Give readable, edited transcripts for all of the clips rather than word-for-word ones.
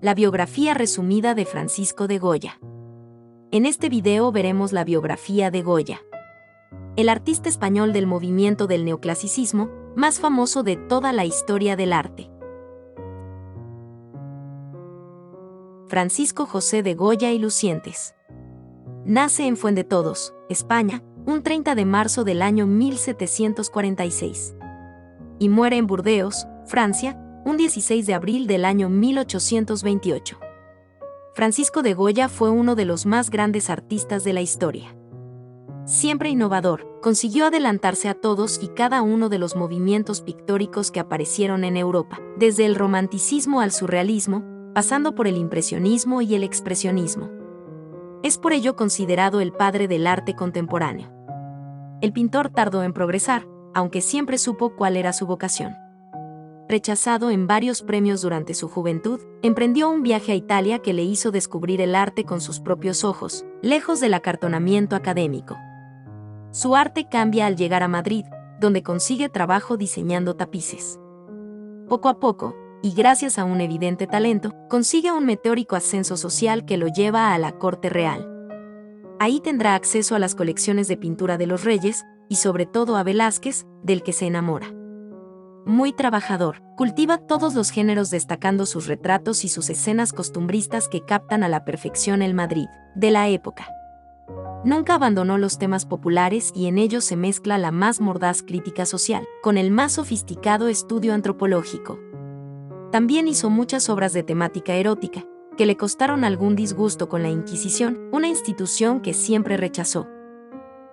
La biografía resumida de Francisco de Goya. En este video veremos la biografía de Goya, el artista español del movimiento del neoclasicismo, más famoso de toda la historia del arte. Francisco José de Goya y Lucientes. Nace en Fuendetodos, España, un 30 de marzo del año 1746. Y muere en Burdeos, Francia, un 16 de abril del año 1828. Francisco de Goya fue uno de los más grandes artistas de la historia. Siempre innovador, consiguió adelantarse a todos y cada uno de los movimientos pictóricos que aparecieron en Europa, desde el romanticismo al surrealismo, pasando por el impresionismo y el expresionismo. Es por ello considerado el padre del arte contemporáneo. El pintor tardó en progresar, aunque siempre supo cuál era su vocación. Rechazado en varios premios durante su juventud, emprendió un viaje a Italia que le hizo descubrir el arte con sus propios ojos, lejos del acartonamiento académico. Su arte cambia al llegar a Madrid, donde consigue trabajo diseñando tapices. Poco a poco, y gracias a un evidente talento, consigue un meteórico ascenso social que lo lleva a la corte real. Ahí tendrá acceso a las colecciones de pintura de los reyes, y sobre todo a Velázquez, del que se enamora. Muy trabajador, cultiva todos los géneros destacando sus retratos y sus escenas costumbristas que captan a la perfección el Madrid de la época. Nunca abandonó los temas populares y en ellos se mezcla la más mordaz crítica social, con el más sofisticado estudio antropológico. También hizo muchas obras de temática erótica, que le costaron algún disgusto con la Inquisición, una institución que siempre rechazó.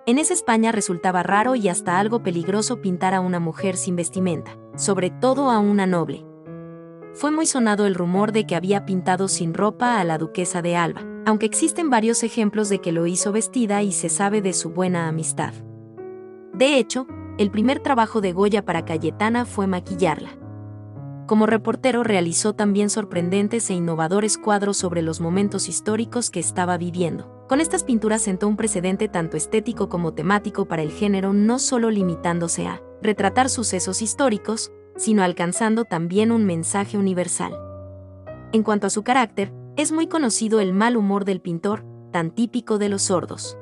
En esa España resultaba raro y hasta algo peligroso pintar a una mujer sin vestimenta, sobre todo a una noble. Fue muy sonado el rumor de que había pintado sin ropa a la duquesa de Alba, aunque existen varios ejemplos de que lo hizo vestida y se sabe de su buena amistad. De hecho, el primer trabajo de Goya para Cayetana fue maquillarla. Como reportero realizó también sorprendentes e innovadores cuadros sobre los momentos históricos que estaba viviendo. Con estas pinturas sentó un precedente tanto estético como temático para el género, no solo limitándose a retratar sucesos históricos, sino alcanzando también un mensaje universal. En cuanto a su carácter, es muy conocido el mal humor del pintor, tan típico de los sordos.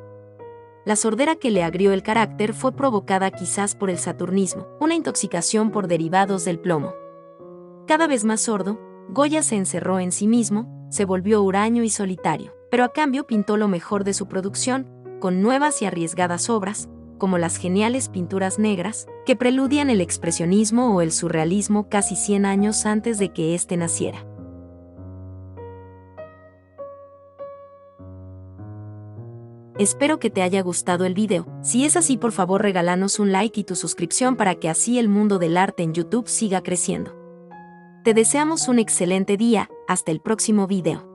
La sordera que le agrió el carácter fue provocada quizás por el saturnismo, una intoxicación por derivados del plomo. Cada vez más sordo, Goya se encerró en sí mismo, se volvió huraño y solitario, pero a cambio pintó lo mejor de su producción, con nuevas y arriesgadas obras, como las geniales pinturas negras, que preludian el expresionismo o el surrealismo casi 100 años antes de que éste naciera. Espero que te haya gustado el video. Si es así, por favor regálanos un like y tu suscripción para que así el mundo del arte en YouTube siga creciendo. Te deseamos un excelente día, hasta el próximo video.